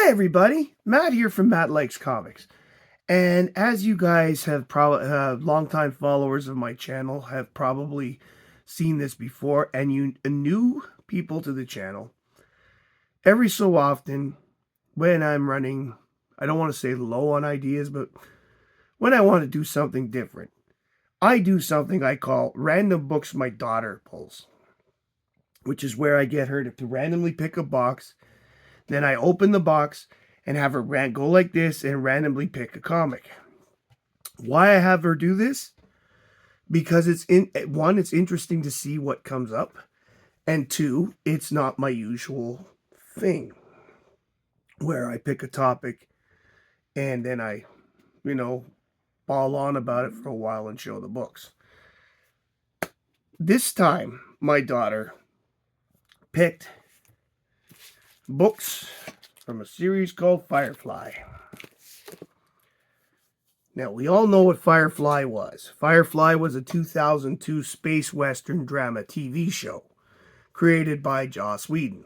everybody, Matt here from Matt Likes Comics. And as you guys have probably longtime followers of my channel have probably seen this before, and you new people to the channel, every so often when I'm running, I don't want to say low on ideas, but when I want to do something different, I do something I call random books my daughter pulls, which is where I get her to randomly pick a box. Then I open the box and have her go like this and randomly pick a comic. Why I have her do this? Because it's interesting to see what comes up, and two, it's not my usual thing where I pick a topic and then I, you know, ball on about it for a while and show the books. This time, my daughter picked books from a series called Firefly. Now, we all know what Firefly was. Firefly was a 2002 space western drama TV show created by Joss Whedon.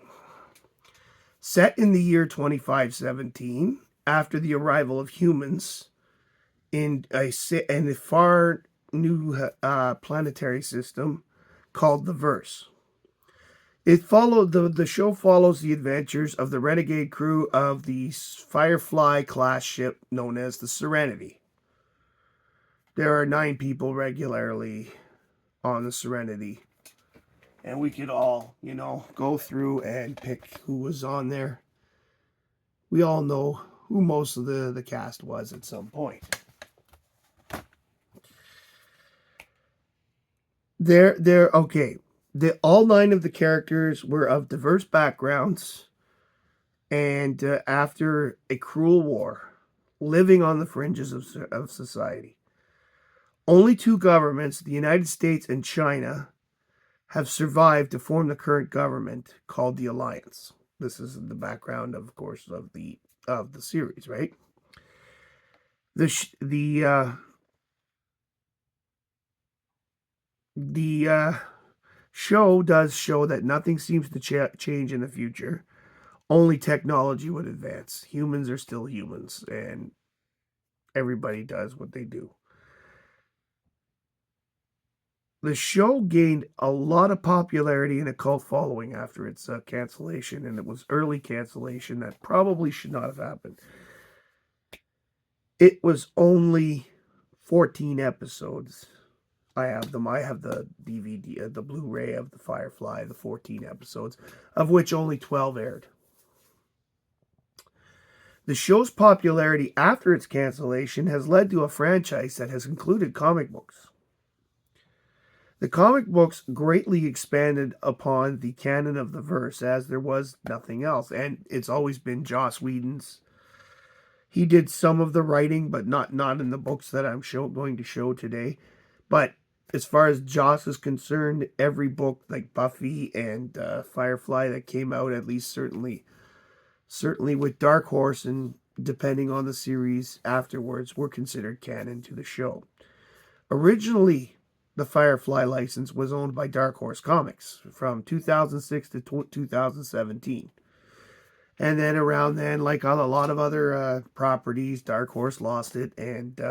Set in the year 2517, after the arrival of humans in a far new planetary system called the Verse. The show follows the adventures of the renegade crew of the Firefly class ship known as the Serenity. There are 9 people regularly on the Serenity, and we could all, go through and pick who was on there. We all know who most of the cast was at some point. Okay. All 9 of the characters were of diverse backgrounds, and after a cruel war, living on the fringes of society. Only 2 governments, the United States and China, have survived to form the current government called the Alliance. This is the background, of course, of the series, right? The show does show that nothing seems to change in the future. Only technology would advance. Humans are still humans, and everybody does what they do. The show gained a lot of popularity and a cult following after its cancellation, and it was early cancellation that probably should not have happened. It was only 14 episodes. I have them. I have the DVD, the Blu-ray of the Firefly, the 14 episodes, of which only 12 aired. The show's popularity after its cancellation has led to a franchise that has included comic books. The comic books greatly expanded upon the canon of the verse, as there was nothing else, and it's always been Joss Whedon's. He did some of the writing, but not in the books that I'm going to show today. But as far as Joss is concerned, every book like Buffy and Firefly that came out, at least certainly with Dark Horse and depending on the series afterwards, were considered canon to the show. Originally, the Firefly license was owned by Dark Horse Comics from 2006 to 2017. And then around then, like on a lot of other properties, Dark Horse lost it, and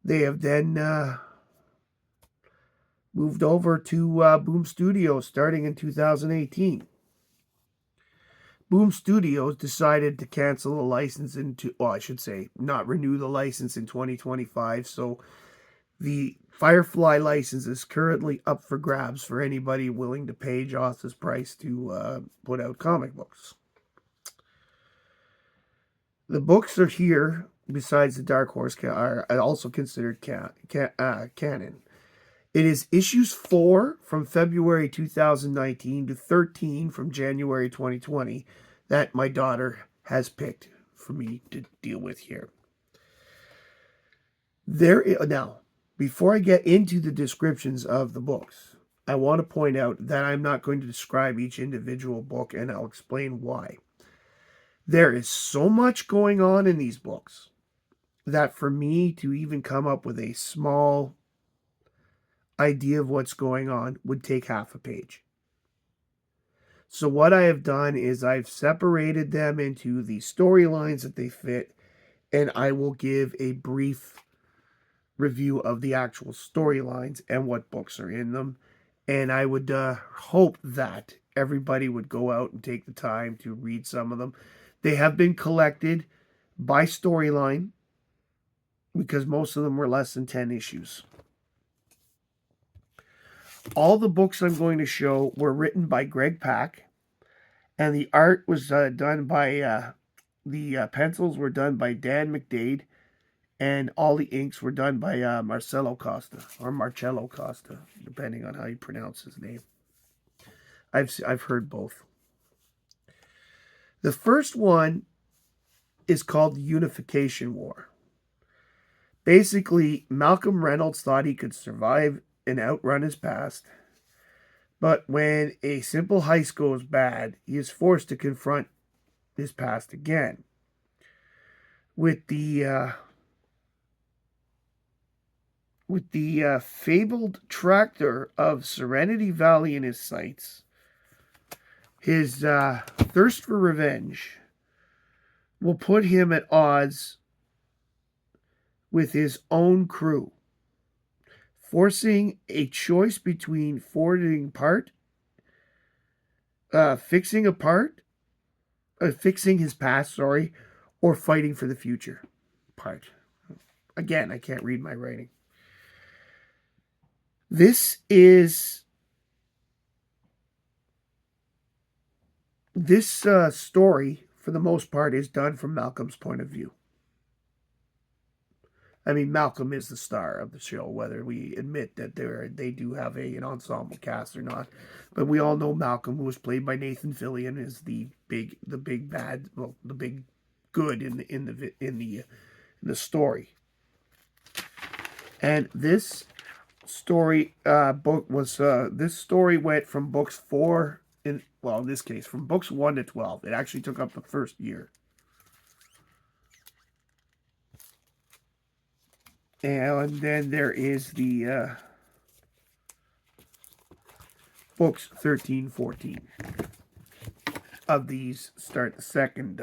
they have then moved over to Boom Studios starting in 2018. Boom Studios decided to cancel the license not renew the license in 2025, so the Firefly license is currently up for grabs for anybody willing to pay Joss's price to put out comic books. The books are here, besides the Dark Horse, are also considered canon. It is issues 4 from February 2019 to 13 from January 2020 that my daughter has picked for me to deal with here. Now, before I get into the descriptions of the books, I want to point out that I'm not going to describe each individual book, and I'll explain why. There is so much going on in these books that for me to even come up with a small idea of what's going on would take half a page. So what I have done is I've separated them into the storylines that they fit, and I will give a brief review of the actual storylines and what books are in them. And I would hope that everybody would go out and take the time to read some of them. They have been collected by storyline because most of them were less than 10 issues. All the books I'm going to show were written by Greg Pak, and the art was done by, the pencils were done by Dan McDade, and all the inks were done by Marcelo Costa, or Marcello Costa, depending on how you pronounce his name. I've heard both. The first one is called the Unification War. Basically, Malcolm Reynolds thought he could survive and outrun his past, but when a simple heist goes bad, he is forced to confront his past again. With the fabled tractor of Serenity Valley in his sights, his thirst for revenge will put him at odds with his own crew, forcing a choice between fixing his past, or fighting for the future part. Again, I can't read my writing. This story, for the most part, is done from Malcolm's point of view. I mean, Malcolm is the star of the show, whether we admit that they do have an ensemble cast or not. But we all know Malcolm, who was played by Nathan Fillion, is the big bad, well, the big good in the story. And this story this story went from books 4 in this case from books 1 to 12. It actually took up the first year. And then there is the books 13, 14. Of these start the second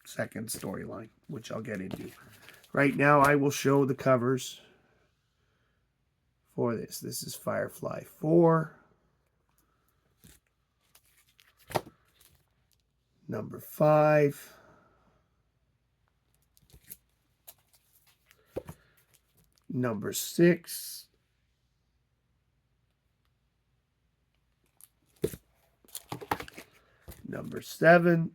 storyline, which I'll get into. Right now, I will show the covers for this. This is Firefly 4. Number 5. Number 6. Number 7.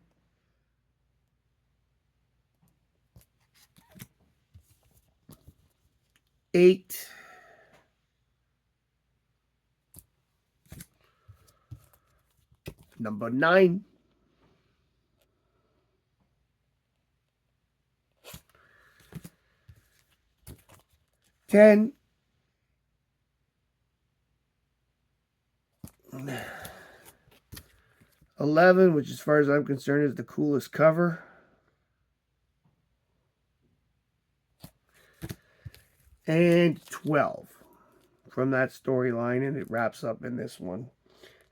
Eight. Number 9. 10. 11, which as far as I'm concerned is the coolest cover. And 12 from that storyline, and it wraps up in this one.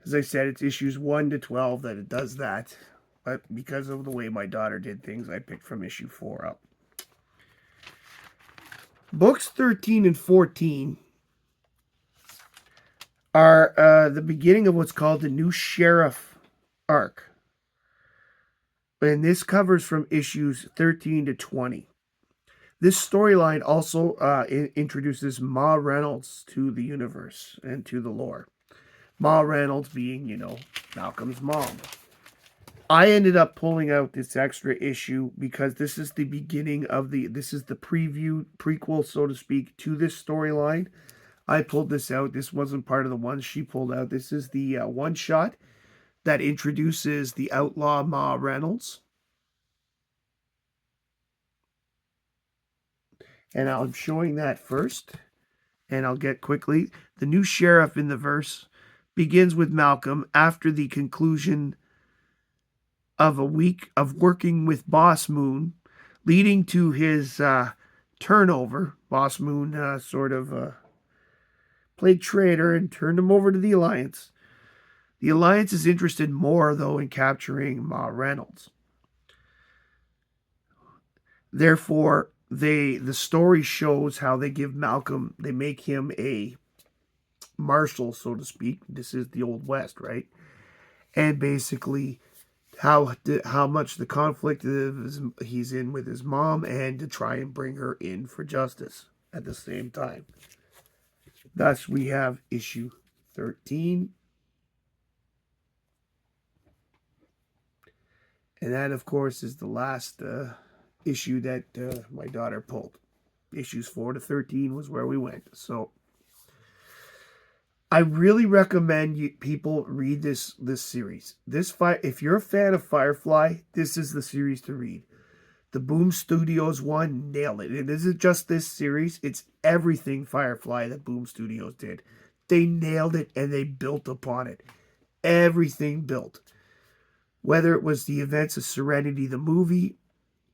As I said, it's issues 1 to 12 that it does that. But because of the way my daughter did things, I picked from issue 4 up. Books 13 and 14 are the beginning of what's called the New Sheriff arc. And this covers from issues 13 to 20. This storyline also introduces Ma Reynolds to the universe and to the lore. Ma Reynolds being, Malcolm's mom. I ended up pulling out this extra issue because this is the beginning of this is the prequel, so to speak, to this storyline. I pulled this out. This wasn't part of the ones she pulled out. This is the one-shot that introduces the outlaw Ma Reynolds. And I'm showing that first. And I'll get quickly. The new sheriff in the verse begins with Malcolm after the conclusion of a week of working with Boss Moon, leading to his turnover. Boss Moon played traitor and turned him over to the Alliance. The Alliance is interested more, though, in capturing Ma Reynolds. Therefore, the story shows how they give Malcolm, they make him a marshal, so to speak. This is the Old West, right? And basically how much the conflict he's in with his mom, and to try and bring her in for justice at the same time. Thus, we have issue 13. And that, of course, is the last issue that my daughter pulled. Issues 4 to 13 was where we went. So I really recommend people read this series. If you're a fan of Firefly, this is the series to read. The Boom Studios one nailed it. It isn't just this series, it's everything Firefly that Boom Studios did. They nailed it and they built upon it. Everything built. Whether it was the events of Serenity the movie,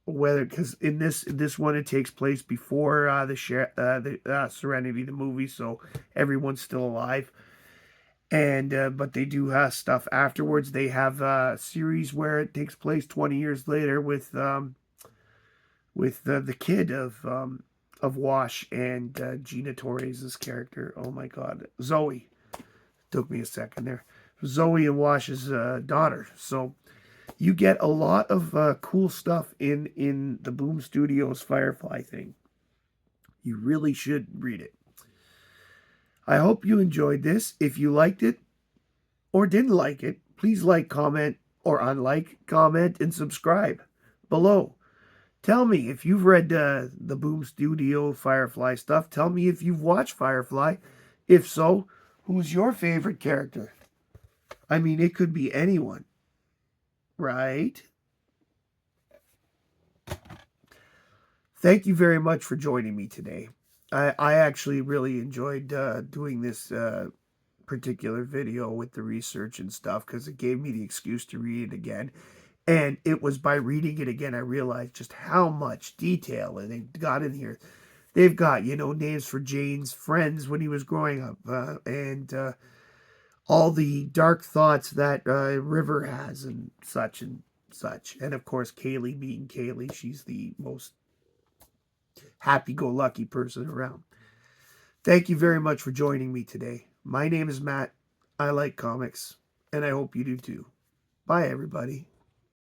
whether because in this one it takes place before the Serenity the movie, so everyone's still alive. And but they do have stuff afterwards. They have a series where it takes place 20 years later with the kid of Wash and Gina Torres' character. Oh my God, Zoe. Took me a second there. Zoe and Wash's daughter. So you get a lot of cool stuff in the Boom Studios Firefly thing. You really should read it. I hope you enjoyed this. If you liked it or didn't like it, please like, comment, or unlike, comment, and subscribe below. Tell me if you've read the Boom Studio Firefly stuff. Tell me if you've watched Firefly. If so, who's your favorite character? I mean, it could be anyone, right? Thank you very much for joining me today. I actually really enjoyed doing this particular video with the research and stuff, because it gave me the excuse to read it again. And it was by reading it again I realized just how much detail they got in here. They've got, names for Jane's friends when he was growing up, and all the dark thoughts that River has, and such and such. And of course, Kaylee being Kaylee, she's the most happy-go-lucky person around. Thank you very much for joining me today. My name is Matt. I like comics, and I hope you do too. Bye, everybody.